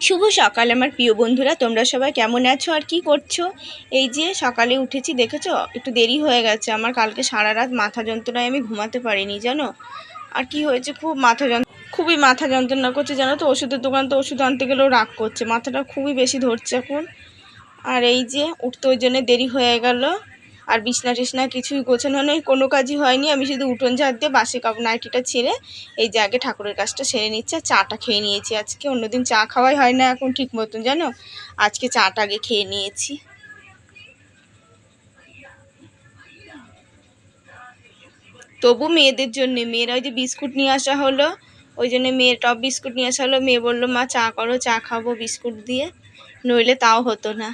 শুভ সকাল আমার প্রিয় বন্ধুরা, তোমরা সবাই কেমন আছো আর কি করছো? এই যে সকালে উঠেছি, দেখেছো একটু দেরি হয়ে গেছে আমার। কালকে সারা রাত মাথা যন্ত্রণায় আমি ঘুমাতে পারিনি জানো। আর কি হয়েছে, খুবই মাথা যন্ত্রণা করছে জানো তো। ওষুধের দোকান তো ওষুধ আনতে গেলেও রাগ করছে, মাথাটা খুবই বেশি ধরছে এখন। আর এই যে উঠতে ওই জন্য দেরি হয়ে গেল। আর বিছনা টিছনা কিছুই গোছানো নেই, কোনো কাজই হয়নি। আমি শুধু উঠোন ঝাড় দিয়ে বাসি কাপ নাইটিটা ছেড়ে এই যে আগে ঠাকুরের কাজটা সেরে নিচ্ছে। চাটা খেয়ে নিয়েছি আজকে, অন্যদিন চা খাওয়াই হয় না এখন ঠিক মতন জানো। আজকে চাটা আগে খেয়ে নিয়েছি। তবু মেয়েদের জন্যে, মেয়েরা ওই যে বিস্কুট নিয়ে আসা হলো, ওই জন্য মেয়ের টপ বিস্কুট নিয়ে আসা হলো। মেয়ে বললো মা চা করো, চা খাবো বিস্কুট দিয়ে, নইলে তাও হতো না।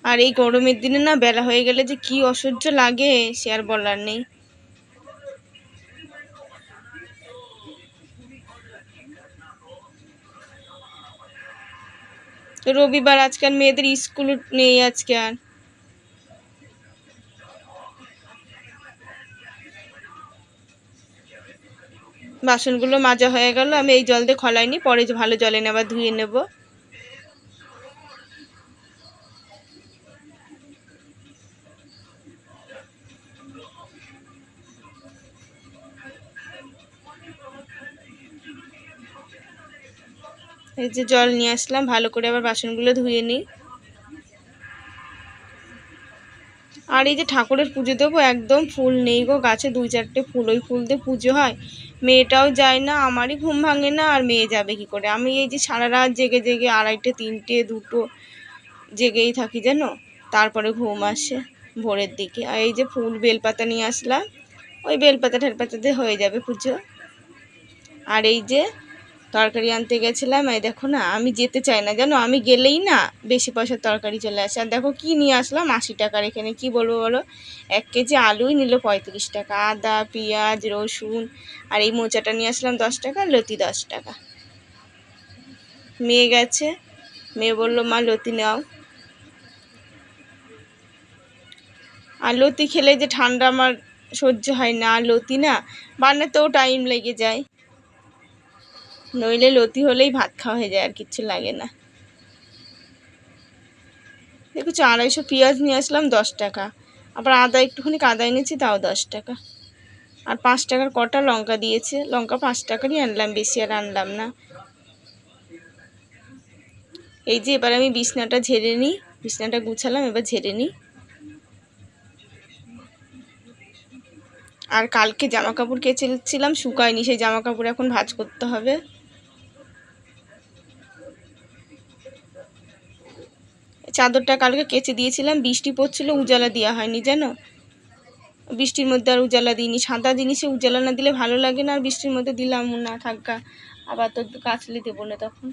আর এই গরমের দিনে না বেলা হয়ে গেলে যে কি অসহ্য লাগে সে আর বলার নেই। রবিবার আজকাল মেয়েদের স্কুল নেই আজকে আর। বাসনগুলো মাজা হয়ে গেল, আমি এই জল দিয়ে খলাইনি, পরে ভালো জলে আবার ধুয়ে নেব। এই যে জল নিয়ে আসলাম, ভালো করে আবার বাসনগুলো ধুয়ে নিই। আর এই যে ঠাকুরের পুজো দেবো, একদম ফুল নেই গো গাছে, 2-4টে ফুল, ওই ফুল দিয়ে পুজো হয়। মেয়েটাও যায় না, আমারই ঘুম ভাঙে না, আর মেয়ে যাবে কি করে। আমি এই যে সারা রাত জেগে জেগে 2:30, 3টে, 2টো জেগেই থাকি জানো, তারপরে ঘুম আসে ভোরের দিকে। আর এই যে ফুল বেলপাতা নিয়ে আসলাম, ওই বেলপাতা ঠেলপাতা দিয়ে হয়ে যাবে পুজো। আর এই যে তরকারি আনতে গেছিলাম, এই দেখো না, আমি যেতে চাই না জানো, আমি গেলেই না বেশি পয়সার তরকারি চলে আসে। আর দেখো কি নিয়ে আসলাম, 80 টাকার। এখানে কি বলবো বলো, 1 কেজি আলুই নিল 35 টাকা, আদা পেঁয়াজ রসুন। আর এই মোচাটা নিয়ে আসলাম 10 টাকা, লতি 10 টাকা। মেয়ে গেছে, মেয়ে বললো মা লতি নাও। আর লতি খেলে যে ঠান্ডা আমার সহ্য হয় না, আর লতি না বানাতেও টাইম লেগে যায়, নইলে লতি হলেই ভাত খাওয়া হয়ে যায়, আর কিচ্ছু লাগে না। দেখেছো 250 পেঁয়াজ নিয়ে আসলাম 10 টাকা। আবার আদা একটুখানি আদা এনেছি, তাও 10 টাকা। আর 5 টাকার কটা লঙ্কা দিয়েছে, লঙ্কা 5 টাকারই আনলাম, বেশি আর আনলাম না। এই যে এবার আমি বিছনাটা ঝেড়ে নিই, বিছনাটা গুছালাম, এবার ঝেড়ে নিই। আর কালকে জামা কাপড় কেচেছিলাম, শুকায়নি, সেই জামা কাপড় এখন ভাঁজ করতে হবে। চাদরটা কালকে কেচে দিয়েছিলাম, বৃষ্টি পড়ছিল, উজালা দেওয়া হয়নি জানো। বৃষ্টির মধ্যে আর উজালা দিইনি, সাদা জিনিসে উজালা না দিলে ভালো লাগে না। আর বৃষ্টির মধ্যে দিলাম না, থাকা আবার তো কাচলে দেবো না তখন।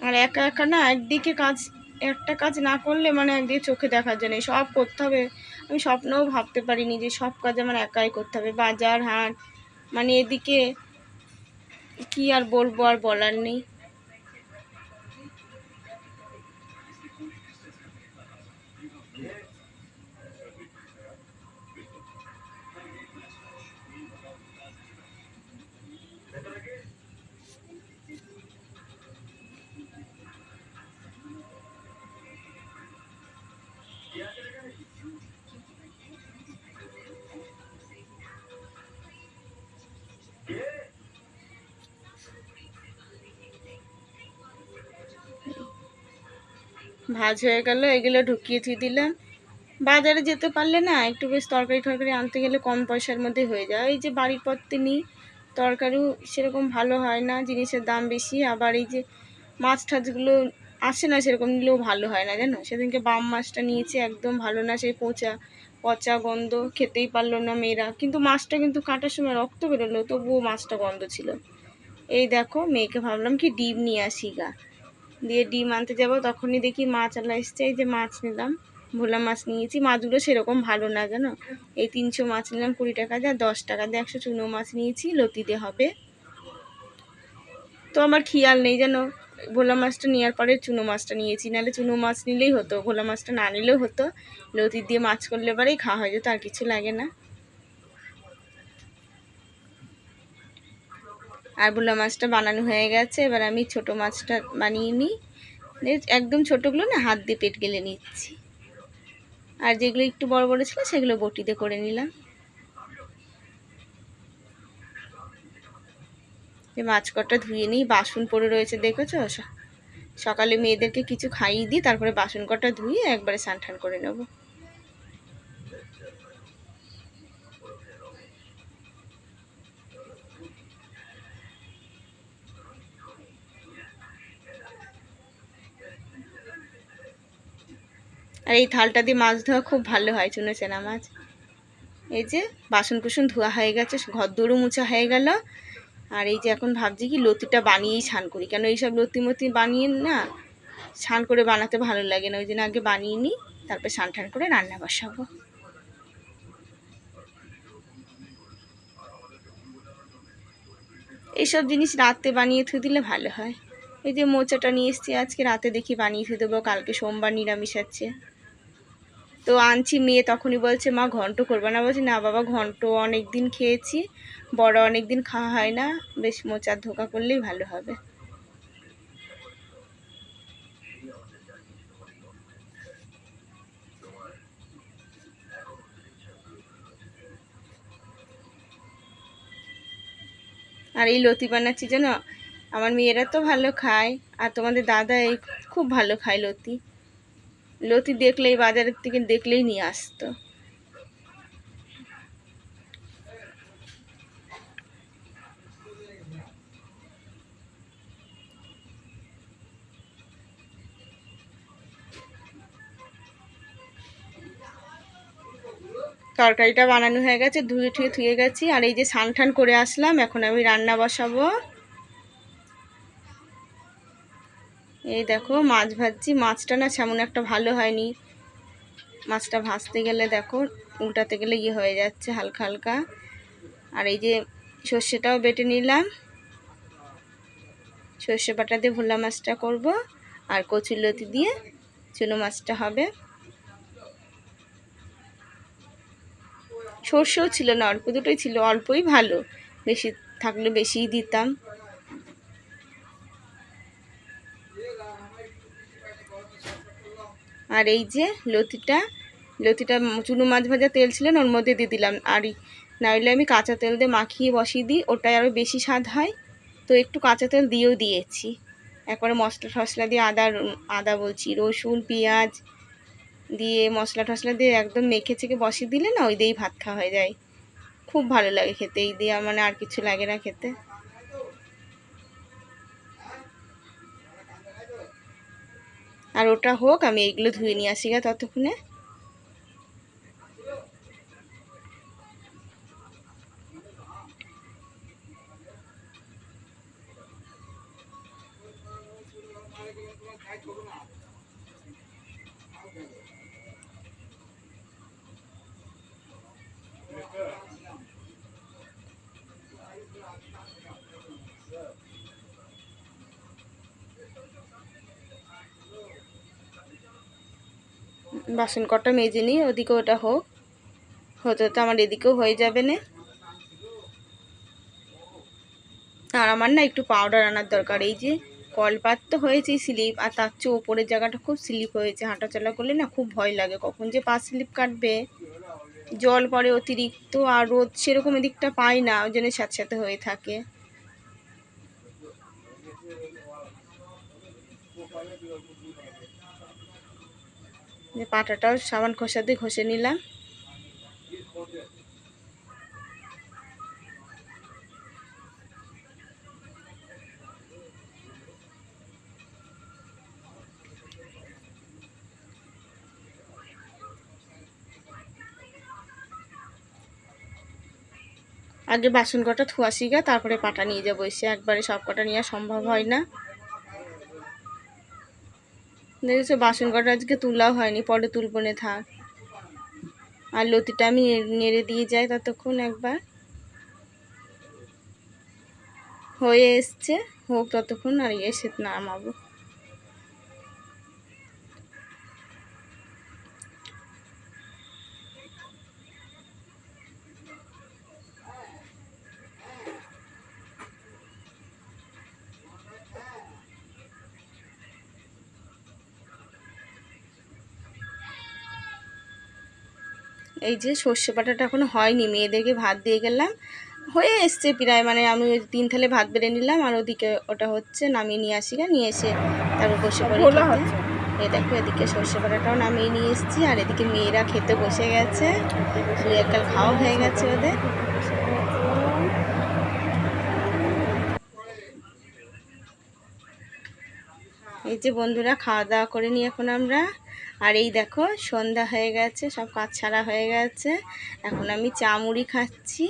আর একা একা না একদিকে কাজ, একটা কাজ না করলে মানে একদিকে চোখে দেখার জন্য সব করতে হবে। আমি স্বপ্নেও ভাবতে পারিনি যে সব কাজ আমার একাই করতে হবে, বাজার হাট, মানে এদিকে কি আর বলবো, আর বলার নেই। ভাজ হয়ে গেল, এগুলো ঢুকিয়ে দিলাম। বাজারে যেতে পারলে না একটু বেশ তরকারি টরকারি আনতে গেলে কম পয়সার মধ্যে হয়ে যায়। এই যে বাড়ির পত্তে নিই, তরকারিও সেরকম ভালো হয় না, জিনিসের দাম বেশি। আবার এই যে মাছ টাছগুলো আসে না সেরকম, নিলেও ভালো হয় না জানো। সেদিনকে বাম মাছটা নিয়েছি, একদম ভালো না, সেই পচা পচা গন্ধ, খেতেই পারলো না মেয়েরা। কিন্তু মাছটা কিন্তু কাটার সময় রক্ত বেরোলো, তবুও মাছটা গন্ধ ছিল। এই দেখো মেয়েকে ভাবলাম কি ডিম নিয়ে আসি গা, দিয়ে ডিম আনতে যাবো, তখনই দেখি মাছ আলা এসছে। এই যে মাছ নিলাম, ভোলা মাছ নিয়েছি, মাছগুলো সেরকম ভালো না জানো। এই 300 মাছ নিলাম 20 টাকা দিয়ে, 10 টাকা দিয়ে 100 চুনো মাছ নিয়েছি, লতি দিয়ে হবে। তো আমার খেয়াল নেই যেন ভোলা মাছটা নেওয়ার পরে চুনো মাছটা নিয়েছি, নাহলে চুনো মাছ নিলেই হতো, ভোলা মাছটা না নিলেও হতো। লতি দিয়ে মাছ করলে পরেই খাওয়া হয়ে যেত, আর কিছু লাগে না। আর ভোলা মাছটা বানানো হয়ে গেছে, এবার আমি ছোট মাছটা বানিয়ে নিই। একদম ছোটোগুলো না হাত দিয়ে পেট গেলে নিচ্ছি, আর যেগুলো একটু বড় বড় ছিল সেগুলো বটিতে করে নিলাম। এই মাছ কটা ধুয়ে নিই, বাসন পড়ে রয়েছে দেখেছো। সকালে মেয়েদেরকে কিছু খাইয়ে দিই, তারপরে বাসন কটা ধুয়ে একবারে স্নান টান করে নেব। আর এই থালটা দিয়ে মাছ ধোয়া খুব ভালো হয়, চুনো চেনা মাছ। এই যে বাসন কুসন ধোয়া হয়ে গেছে, ঘর দৌড়ও মুছা হয়ে গেল। আর এই যে এখন ভাবছি কি লতিটা বানিয়েই স্নান করি, কেন এইসব লতি মতি বানিয়ে না স্নান করে বানাতে ভালো লাগে না, ওই জন্য আগে বানিয়ে নিই, তারপর স্নান টান করে রান্না বসাবো। এইসব জিনিস রাতে বানিয়ে থুয়ে দিলে ভালো হয়। এই যে মোচাটা নিয়ে এসেছি, আজকে রাতে দেখি বানিয়ে থুয়ে দেবো, কালকে সোমবার নিরামিষ আছে। তো আনছি, মেয়ে তখনই বলছে মা ঘন্ট করবে না, বলছি না বাবা ঘন্ট অনেক দিন খেয়েছি, বড় অনেক দিন খাওয়া হয় না, বেশ মোচার ধোকা করলেই ভালো হবে। আর এই লতি বানাচ্ছি যেন, আমার মেয়েরা তো ভালো খায়, আর তোমাদের দাদা এই খুব ভালো খায় লতি। লতি দেখলেই বাজারের থেকে দেখলেই নিয়ে আসতো। তরকারিটা বানানো হয়ে গেছে, ধুয়ে গেছি। আর এই যে স্নান টান করে আসলাম, এখন আমি রান্না বসাবো। এই দেখো মাছ ভাজছি, মাছটা না সেমন একটা ভালো হয়নি, মাছটা ভাজতে গেলে দেখো উল্টাতে গেলে হয়ে যাচ্ছে হালকা হালকা। আর এই যে সর্ষেটাও বেটে নিলাম, সর্ষে বাটা দিয়ে ভোলা মাছটা করব, আর কচুরলতি দিয়ে চুনো মাছটা হবে। সর্ষেও ছিল না, অল্প দুটোই ছিল, অল্পই ভালো, বেশি থাকলে বেশিই দিতাম। আর এই যে লতিটা চুনো মাছ ভাজা তেল ছিল না, ওর মধ্যে দিয়ে দিলাম। আর নাহলে আমি কাঁচা তেল দিয়ে মাখিয়ে বসিয়ে দিই, ওটাই আরও বেশি স্বাদ হয়, তো একটু কাঁচা তেল দিয়েও দিয়েছি। একবারে মশলা টশলা দিয়ে আদা বলছি রসুন পেঁয়াজ দিয়ে মশলা টশলা দিয়ে একদম মেখে চেখে বসিয়ে দিলে না, ওই দিয়েই ভাত খাওয়া হয়ে যায়, খুব ভালো লাগে খেতে। এই দিয়ে মানে আর কিছু লাগে না খেতে। আর ওটা হোক, আমি এইগুলো ধুয়ে নিয়ে আসি গা ততক্ষণে। বাসন কটা মেজে নিই, ওদিকে ওটা হোক, হতে হতে আমার এদিকেও হয়ে যাবে না। আর আমার না একটু পাউডার আনার দরকার, এই যে কলপাত তো হয়েছে স্লিপ, আর তার চেয়ে ওপরের জায়গাটা খুব স্লিপ হয়েছে, হাঁটাচলা করলে না খুব ভয় লাগে কখন যে পা স্লিপ কাটবে, জল পড়ে অতিরিক্ত, আর রোদ সেরকম এদিকটা পাই না, ওই জন্য সাথে সাথে হয়ে থাকে। পাটাটাও সাবান ঘষা দিয়ে ঘষে নিলাম। আগে বাসন কটা ধোয়া শিখা, তারপরে পাটা নিয়ে যাবো, এসে একবারে সব কটা নেওয়া সম্ভব হয় না। দেখেছো বাসন কটা আজকে তোলাও হয়নি, পরে তুলবো না থাক। আর লতিটা আমি নেড়ে দিয়ে যাই ততক্ষণ একবার, হয়ে এসছে, হোক ততক্ষণ আর এসে নামাবো। এই যে সর্ষে বাটাটা এখনো হয়নি, মেয়েদেরকে ভাত দিয়ে গেলাম, হয়ে এসছে প্রায়, মানে আমি 3 থালে ভাত বেড়ে নিলাম আর ওদিকে ওটা হচ্ছে, নামিয়ে নিয়ে আসি, নিয়ে এসে তারপর বসে পড়ি খেতে। এই দেখো এদিকে সর্ষে বাটাটাও নামিয়ে নিয়ে এসেছি, আর এদিকে মেয়েরা খেতে বসে গেছে, 2-1 গাল খাওয়া হয়ে গেছে ওদের। এই যে বন্ধুরা খাওয়া দাওয়া করে নিই এখন আমরা। আর এই দেখো সন্ধ্যা হয়ে গেছে, সব কাজ ছাড়া হয়ে গেছে, এখন আমি চা মুড়ি খাচ্ছি,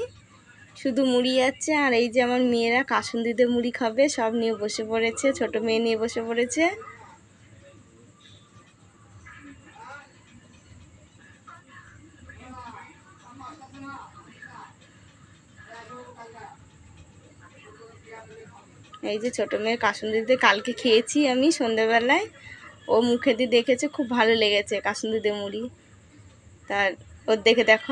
শুধু মুড়ি আছে। আর এই যে আমার মেয়েরা কাসুন্দিতে মুড়ি খাবে, সব নিয়ে বসে পড়েছে, ছোট মেয়ে নিয়ে বসে পড়েছে। এই যে ছোট মেয়ের কাসুন্দিতে কালকে খেয়েছি আমি সন্ধ্যাবেলায়, ও মুখে দিয়ে দেখেছে, খুব ভালো লেগেছে কাসুন্দিতে মুড়ি, তার ওর দেখে দেখো